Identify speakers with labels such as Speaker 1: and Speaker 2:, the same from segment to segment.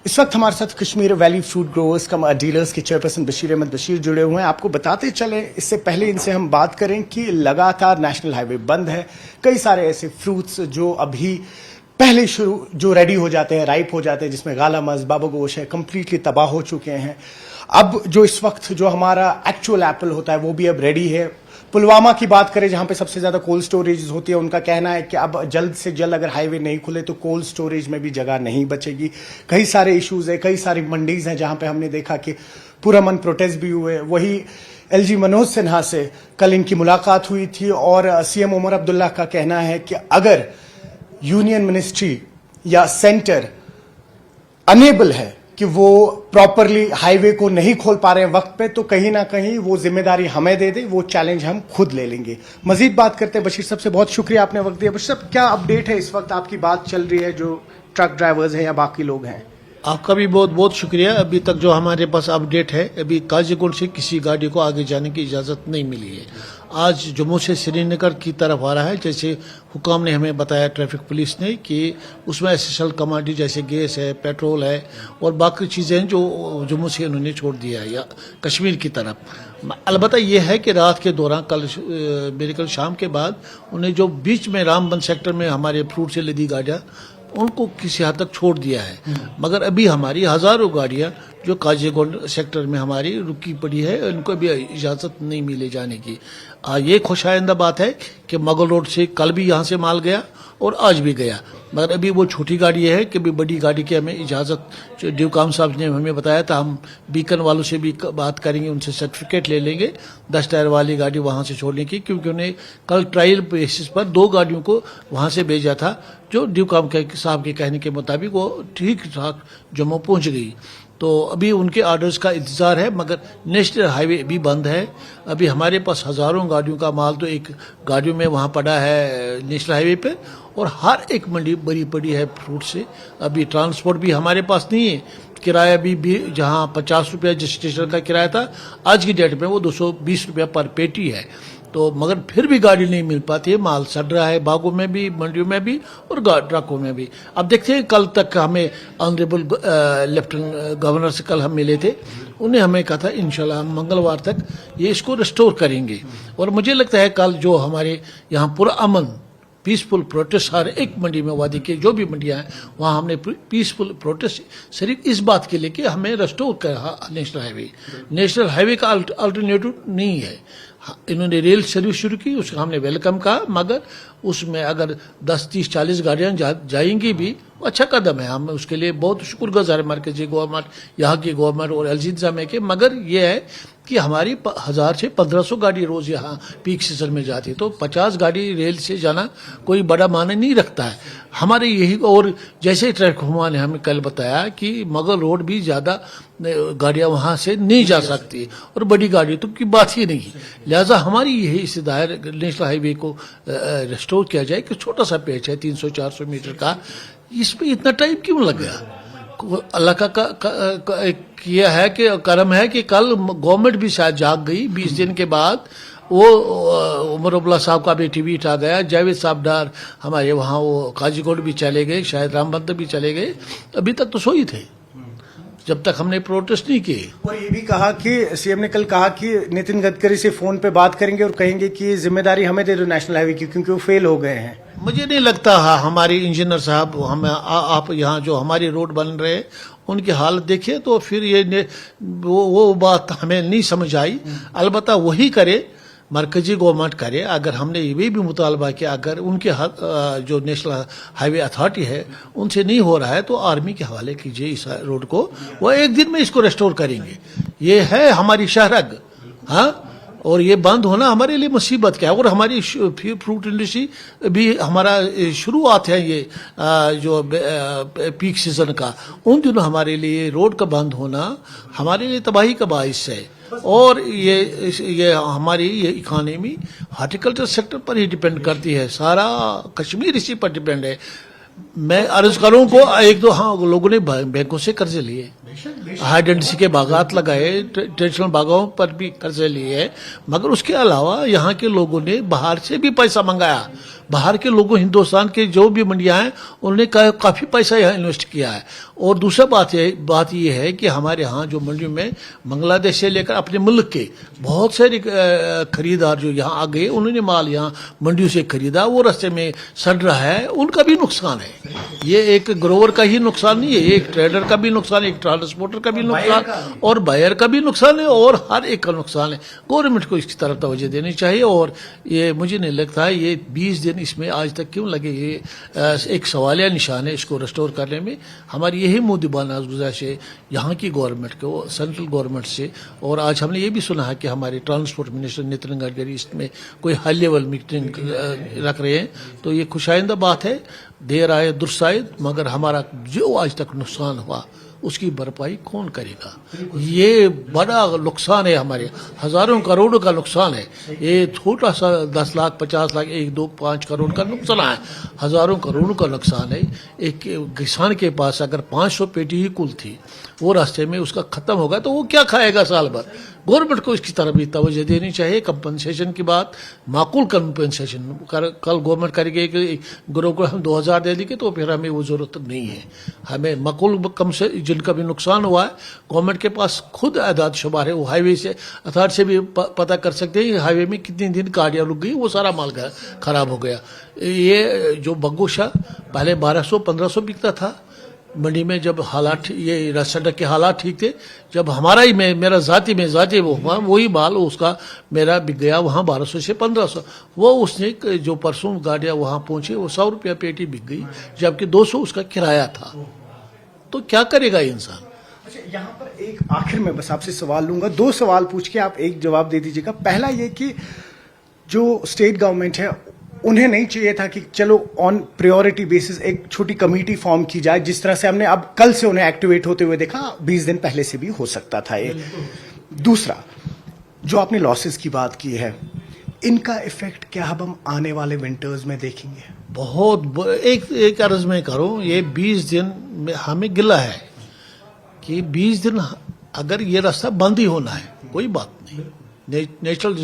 Speaker 1: इस वक्त हमारे साथ कश्मीर वैली फ्रूट ग्रोवर्स का डीलर्स के चेयरपर्सन बशीर अहमद बशीर जुड़े हुए हैं। आपको बताते चले, इससे पहले इनसे हम बात करें कि लगातार नेशनल हाईवे बंद है। कई सारे ऐसे फ्रूट्स जो अभी पहले शुरू जो रेडी हो जाते हैं, राइप हो जाते हैं, जिसमें गाला मज बाबा गोश है, कंप्लीटली तबाह हो चुके हैं। अब जो इस वक्त जो हमारा एक्चुअल एप्पल होता है वो भी अब रेडी है। पुलवामा की बात करें, जहां पे सबसे ज्यादा कोल्ड स्टोरेज होती है, उनका कहना है कि अब जल्द से जल्द अगर हाईवे नहीं खुले तो कोल्ड स्टोरेज में भी जगह नहीं बचेगी। कई सारे इश्यूज है, कई सारी मंडीज हैं जहां पे हमने देखा कि पुरअमन प्रोटेस्ट भी हुए। वही एलजी मनोज सिन्हा से कल इनकी मुलाकात हुई थी और सीएम उमर अब्दुल्ला का कहना है कि अगर यूनियन मिनिस्ट्री या सेंटर अनेबल है कि वो प्रॉपरली हाईवे को नहीं खोल पा रहे हैं वक्त पे, तो कहीं ना कहीं वो जिम्मेदारी हमें दे दे, वो चैलेंज हम खुद ले लेंगे। मजीद बात करते हैं बशीर साहब से। बहुत शुक्रिया, आपने वक्त दिया। बशीर साहब, क्या अपडेट है इस वक्त? आपकी बात चल रही है जो ट्रक ड्राइवर्स हैं या बाकी लोग हैं?
Speaker 2: आपका भी बहुत बहुत शुक्रिया। अभी तक जो हमारे पास अपडेट है, अभी काजीगुंड से किसी गाड़ी को आगे जाने की इजाज़त नहीं मिली है। आज जम्मू से श्रीनगर की तरफ आ रहा है, जैसे हुकाम ने हमें बताया ट्रैफिक पुलिस ने कि उसमें एसेंशियल कमोडिटी जैसे गैस है, पेट्रोल है और बाकी चीज़ें हैं जो जम्मू से उन्होंने छोड़ दिया है या कश्मीर की तरफ। अलबत्ता ये है कि रात के दौरान कल मेरे कल शाम के बाद उन्हें जो बीच में रामबन सेक्टर में हमारे फ्रूट से लदी गाड़ियाँ उनको किसी हद तक छोड़ दिया है, मगर अभी हमारी हजारों गाड़ियां जो काजीगुंड सेक्टर में हमारी रुकी पड़ी है, उनको भी इजाजत नहीं मिले जाने की। ये खुशाइंदा बात है कि मुगल रोड से कल भी यहाँ से माल गया और आज भी गया, मगर अभी वो छोटी गाड़ी है कि भी बड़ी गाड़ी की हमें इजाज़त ड्यूकाम साहब ने हमें बताया था। हम बीकन वालों से भी बात करेंगे, उनसे सर्टिफिकेट ले लेंगे 10 टायर वाली गाड़ी वहाँ से छोड़ने की, क्योंकि उन्हें कल ट्रायल बेसिस पर 2 गाड़ियों को वहाँ से भेजा था जो ड्यूकाम साहब के कहने के मुताबिक वो ठीक ठाक जम्मू पहुँच गई। तो अभी उनके ऑर्डर्स का इंतज़ार है, मगर नेशनल हाईवे भी बंद है। अभी हमारे पास हज़ारों गाड़ियों का माल तो एक गाड़ियों में वहाँ पड़ा है नेशनल हाईवे पे, और हर एक मंडी भरी पड़ी है फ्रूट से। अभी ट्रांसपोर्ट भी हमारे पास नहीं है। किराया भी जहाँ 50 रुपया जिस स्टेशन का किराया था, आज की डेट में वो 220 रुपया पर पेटी है। तो मगर फिर भी गाड़ी नहीं मिल पाती है, माल सड़ रहा है बागों में भी, मंडियों में भी और ट्रकों में भी। अब देखते हैं, कल तक हमें ऑनरेबल लेफ्टिनेंट गवर्नर से कल हम मिले थे, उन्हें हमें कहा था इंशाल्लाह हम मंगलवार तक ये इसको रिस्टोर करेंगे। और मुझे लगता है कल जो हमारे यहाँ पूरा अमन पीसफुल प्रोटेस्ट हर एक मंडी में, वादी के जो भी मंडियां हैं वहाँ हमने पीसफुल प्रोटेस्ट सिर्फ इस बात के लिए कि हमें रेस्टोर करा नेशनल हाईवे का अल्टरनेटिव नहीं है। इन्होंने रेल सर्विस शुरू की, उसका हमने वेलकम कहा, मगर उसमें अगर 10, 30, 40 गाड़ियाँ जाएंगी भी अच्छा कदम है। हम उसके लिए बहुत शुक्रगुजार है मरकजी गवर्नमेंट, यहाँ की गवर्नमेंट और एलजी इंतजामिया के। मगर ये है कि हमारी 1000 से 1500 गाड़ी रोज यहाँ पीक सीजन में जाती है, तो 50 गाड़ी रेल से जाना कोई बड़ा मायने नहीं रखता है हमारे यही। और जैसे ट्रैफिक हुआ ने हमें कल बताया कि मुगल रोड भी ज़्यादा गाड़ियाँ वहाँ से नहीं जा सकती और बड़ी गाड़ी तो की बात ही नहीं। लिहाजा हमारी यही इस दायर नेशनल हाईवे को रेस्टोर किया जाए कि छोटा सा पैच है 300-400 मीटर का, इस पर इतना टाइम क्यों लग गया? अल्लाह का किया है कि करम है कि कल गवर्नमेंट भी शायद जाग गई। 20 दिन के बाद वो उमर अब्दुल्ला साहब का भी ट्वीट आ गया, जावेद साहब डार हमारे वहाँ वो काजीकोट भी चले गए, शायद रामबंदर भी चले गए, अभी तक तो सोई थे जब तक हमने प्रोटेस्ट नहीं किए।
Speaker 1: और ये भी कहा कि सीएम ने कल कहा कि नितिन गडकरी से फोन पे बात करेंगे और कहेंगे कि जिम्मेदारी हमें दे दो नेशनल हाईवे की, क्योंकि वो फेल हो गए हैं।
Speaker 2: मुझे नहीं लगता हमारे इंजीनियर साहब, हम आप यहाँ जो हमारी रोड बन रहे हैं उनकी हालत देखिए तो फिर ये वो बात हमें नहीं समझ आई। अलबत्ता वही करे मरकजी गवर्नमेंट करे। अगर हमने ये भी मुतालबा किया, अगर उनके जो नेशनल हाईवे अथॉरिटी है उनसे नहीं हो रहा है तो आर्मी के हवाले कीजिए इस रोड को, वो एक दिन में इसको रेस्टोर करेंगे। ये है हमारी शहरग, हाँ, और ये बंद होना हमारे लिए मुसीबत क्या है। और हमारी फ्रूट इंडस्ट्री भी हमारा शुरुआत है ये जो पीक सीजन का, उन दिनों हमारे लिए रोड का बंद होना हमारे लिए तबाही का बाइस है। और ये हमारी ये इकोनॉमी हार्टिकल्चर सेक्टर पर ही डिपेंड करती है, सारा कश्मीर इसी पर डिपेंड है। मैं अर्ज करूं को एक दो हाँ लोगों ने बैंकों से कर्जे लिए, आइडेंटिटी के बागात लगाए, ट्रेडिशनल बागों पर भी कर्जे लिए, मगर उसके अलावा यहाँ के लोगों ने बाहर से भी पैसा मंगाया। बाहर के लोगों, हिंदुस्तान के जो भी मंडियां हैं उन्होंने काफी पैसा यहाँ इन्वेस्ट किया है। और दूसरा बात ये है कि हमारे यहाँ जो मंडियों में बांग्लादेश से लेकर अपने मुल्क के बहुत सारे खरीदार जो यहाँ आ गए, उन्होंने माल यहाँ मंडियों से खरीदा, वो रास्ते में सड़ रहा है, उनका भी नुकसान है। ये एक ग्रोवर का ही नुकसान नहीं है, एक ट्रेडर का भी नुकसान है, एक ट्रांसपोर्टर का भी नुकसान और बायर का भी नुकसान है, और हर एक का नुकसान है। गवर्नमेंट को इसकी तरफ तवज्जो देनी चाहिए। और ये मुझे नहीं लगता है ये 20 दिन इसमें आज तक क्यों लगे, ये एक सवालिया निशान है इसको रेस्टोर करने में। हमारी यही मुद्दबाना गुजारिश है यहाँ की गवर्नमेंट को, सेंट्रल गवर्नमेंट से। और आज हमने ये भी सुना है कि हमारे ट्रांसपोर्ट मिनिस्टर नितिन गडकरी इसमें कोई हाई लेवल मीटिंग रख रहे हैं, तो ये खुशाइंदा बात है। देर आए दुरुस्त आए, मगर हमारा जो आज तक नुकसान हुआ उसकी भरपाई कौन करेगा? ये बड़ा नुकसान है, हमारे हजारों करोड़ों का नुकसान है। ये छोटा सा 10 लाख 50 लाख 1 2 5 करोड़ का नुकसान है, हजारों करोड़ों का नुकसान है। एक किसान के पास अगर 500 पेटी ही कुल थी, वो रास्ते में उसका खत्म होगा तो वो क्या खाएगा साल भर? गवर्नमेंट को इसकी तरफ भी तवज्जो देनी चाहिए। कंपनसेशन की बात, माकूल कंपनसेशन कल गवर्नमेंट करेगी कि ग्रोह को हम 2000 दे देंगे, तो फिर हमें वो जरूरत नहीं है। हमें माकूल कम से जिनका भी नुकसान हुआ है, गवर्नमेंट के पास खुद आदाद शुमार है, वो हाईवे से अथॉरिटी से भी पता कर सकते हैं हाईवे में कितने दिन गाड़ियां रुक गई, वो सारा माल खराब हो गया। ये जो बग्गोशा पहले 1200-1500 बिकता था मंडी में, जब हालात ये सड़क के हालात ठीक थे, जब हमारा ही मेरा जाती वो हुआ, वही माल उसका मेरा बिक गया वहाँ 1200 से 1500। वो उसने जो परसों गाड़ियाँ वहाँ पहुंची, वो 100 रुपया पेटी बिक गई, जबकि 200 उसका किराया था। तो क्या करेगा इंसान?
Speaker 1: अच्छा, यहाँ पर एक आखिर में बस आपसे सवाल लूंगा, 2 सवाल पूछ के आप एक जवाब दे दीजिएगा। पहला ये कि जो स्टेट गवर्नमेंट है, उन्हें नहीं चाहिए था कि चलो ऑन प्रायोरिटी बेसिस एक छोटी कमेटी फॉर्म की जाए, जिस तरह से हमने अब कल से उन्हें एक्टिवेट होते हुए देखा, 20 दिन पहले से भी हो सकता था ये। दूसरा, जो आपने लॉसेस की बात की है, इनका इफेक्ट क्या हम आने वाले विंटर्स में देखेंगे?
Speaker 2: बहुत एक अर्ज में करूं, ये 20 दिन में हमें गिला है कि 20 दिन अगर ये रास्ता बंद ही होना है, कोई बात नहीं, नेचुरल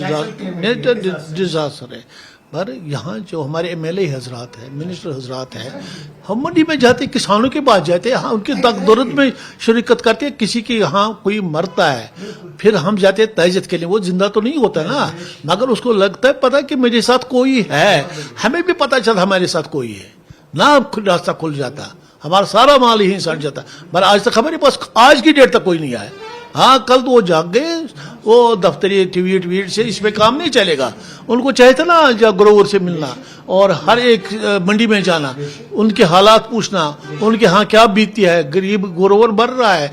Speaker 2: डिजास्टर है। पर यहाँ जो हमारे MLA हजरात है, मिनिस्टर हजरात है, हम मंडी में जाते, किसानों के पास जाते हैं, उनकी दर्द में शिरकत करते हैं। किसी के यहाँ कोई मरता है, फिर हम जाते हैं तहज़्ज़ुद के लिए, वो जिंदा तो नहीं होता ना, मगर उसको लगता है पता कि मेरे साथ कोई है। हमें भी पता चलता हमारे साथ कोई है ना, रास्ता खुल जाता, हमारा सारा माल ही सड़ जाता। पर आज तक हमारे पास आज की डेट तक कोई नहीं आया। हाँ, कल तो वो जाग गए, वो दफ्तरी ट्वीट से इसमें काम नहीं चलेगा। उनको चाहिए था ना ग्रोवर से मिलना और हर एक मंडी में जाना, उनके हालात पूछना, उनके यहाँ क्या बीतती है। गरीब ग्रोवर मर रहा है,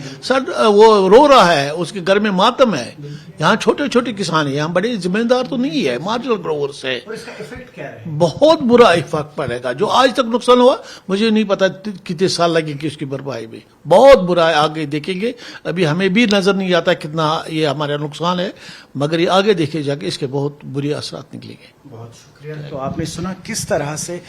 Speaker 2: वो रो रहा है, उसके घर में मातम है। यहाँ छोटे छोटे किसान है, यहाँ बड़े जिम्मेदार तो नहीं है, मार्जिनल ग्रोवर से।
Speaker 1: और इसका इफेक्ट क्या है?
Speaker 2: बहुत बुरा इफेक्ट पड़ेगा। जो आज तक नुकसान हुआ, मुझे नहीं पता कितने साल लगेंगे इसकी भरपाई में। बहुत बुरा है, आगे देखेंगे। अभी हमें भी नजर नहीं आता कितना ये हमारा नुकसान है, मगर ये आगे देखे जाके इसके बहुत बुरी असरात निकलेंगे।
Speaker 1: बहुत शुक्रिया। तो आपने सुना किस तरह से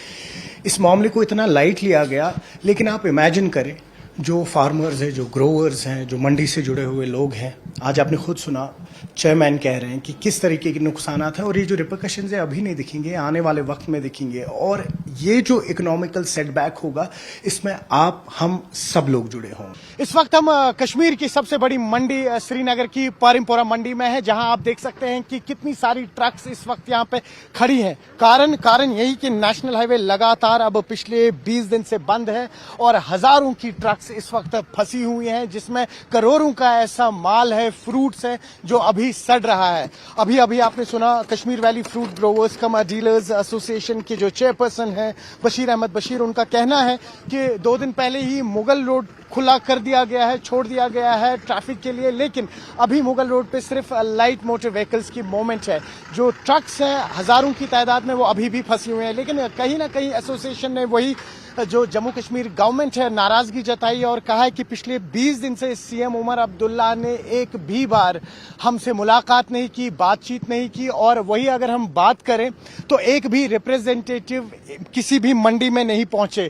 Speaker 1: इस मामले को इतना लाइट लिया गया, लेकिन आप इमेजिन करें जो फार्मर्स हैं, जो ग्रोवर्स हैं, जो मंडी से जुड़े हुए लोग हैं, आज आपने खुद सुना चेयरमैन कह रहे हैं कि किस तरीके के नुकसान है, और ये जो रिपरकशंस है अभी नहीं दिखेंगे, आने वाले वक्त में दिखेंगे। और ये जो इकोनॉमिकल सेटबैक होगा, इसमें आप हम सब लोग जुड़े होंगे। इस वक्त हम कश्मीर की सबसे बड़ी मंडी श्रीनगर की पारिमपोरा मंडी में है, जहां आप देख सकते हैं कि कितनी सारी ट्रक्स इस वक्त यहाँ पे खड़ी हैं। कारण यही कि नेशनल हाईवे लगातार अब पिछले 20 दिन से बंद है और हजारों की ट्रक्स इस वक्त फंसी हुई हैं, जिसमें करोड़ों का ऐसा माल है, फ्रूट्स है, जो अभी सड़ रहा है। अभी आपने सुना कश्मीर वैली फ्रूट ग्रोवर्स कम डीलर्स एसोसिएशन के जो चेयरपर्सन हैं बशीर अहमद बशीर, उनका कहना है कि 2 दिन पहले ही मुगल रोड खुला कर दिया गया है, छोड़ दिया गया है ट्रैफिक के लिए, लेकिन अभी मुगल रोड पे सिर्फ लाइट मोटर व्हीकल्स की मूवमेंट है। जो ट्रक्स हैं हजारों की तादाद में, वो अभी भी फंसी हुए हैं। लेकिन कहीं ना कहीं एसोसिएशन ने वही जो जम्मू कश्मीर गवर्नमेंट है नाराजगी जताई और कहा है कि पिछले 20 दिन से सीएम उमर अब्दुल्ला ने एक भी बार हमसे मुलाकात नहीं की, बातचीत नहीं की, और वही अगर हम बात करें तो एक भी रिप्रेजेंटेटिव किसी भी मंडी में नहीं पहुंचे।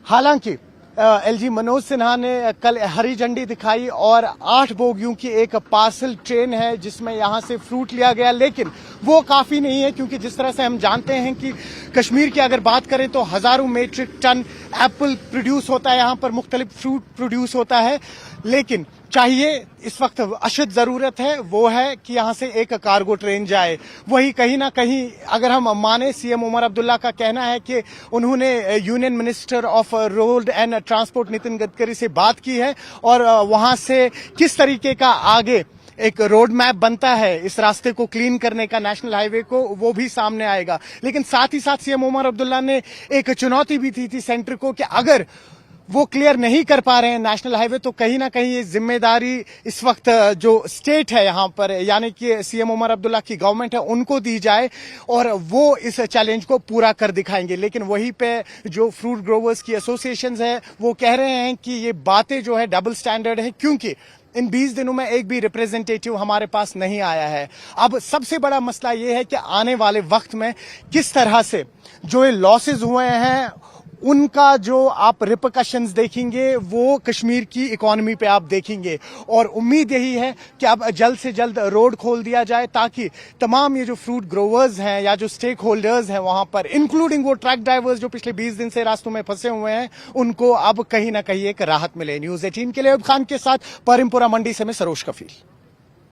Speaker 1: हालांकि एलजी मनोज सिन्हा ने कल हरी झंडी दिखाई और 8 बोगियों की एक पार्सल ट्रेन है जिसमें यहां से फ्रूट लिया गया, लेकिन वो काफी नहीं है क्योंकि जिस तरह से हम जानते हैं कि कश्मीर की अगर बात करें तो हजारों मीट्रिक टन एप्पल प्रोड्यूस होता है, यहां पर मुख्तलिफ फ्रूट प्रोड्यूस होता है, लेकिन चाहिए इस वक्त अशद जरूरत है वो है कि यहां से एक कार्गो ट्रेन जाए। वही कहीं ना कहीं अगर हम माने सीएम उमर अब्दुल्ला का कहना है कि उन्होंने union minister of road and transport Nitin Gadkari से बात की है और वहां से किस तरीके का आगे एक रोड मैप बनता है इस रास्ते को क्लीन करने का, नेशनल हाईवे को, वो भी सामने आएगा। लेकिन साथ ही साथ सीएम उमर अब्दुल्ला ने एक चुनौती भी दी थी सेंटर को कि अगर वो क्लियर नहीं कर पा रहे हैं नेशनल हाईवे तो कहीं ना कहीं ये जिम्मेदारी इस वक्त जो स्टेट है यहाँ पर यानी कि सीएम उमर अब्दुल्ला की गवर्नमेंट है उनको दी जाए और वो इस चैलेंज को पूरा कर दिखाएंगे। लेकिन वहीं पे जो फ्रूट ग्रोवर्स की एसोसिएशंस है वो कह रहे हैं कि ये बातें जो है डबल स्टैंडर्ड है क्योंकि इन 20 दिनों में एक भी रिप्रेजेंटेटिव हमारे पास नहीं आया है। अब सबसे बड़ा मसला ये है कि आने वाले वक्त में किस तरह से जो ये लॉसेज हुए हैं उनका जो आप रिपरकशंस देखेंगे वो कश्मीर की इकोनॉमी पे आप देखेंगे और उम्मीद यही है कि अब जल्द से जल्द रोड खोल दिया जाए ताकि तमाम ये जो फ्रूट ग्रोवर्स हैं या जो स्टेक होल्डर्स हैं वहां पर इंक्लूडिंग वो ट्रक ड्राइवर्स जो पिछले 20 दिन से रास्तों में फंसे हुए हैं उनको अब कहीं ना कहीं एक राहत मिले। न्यूज़ 18 के लिए अयूब खान के साथ परिमपुरा मंडी से मैं सरोज कफील।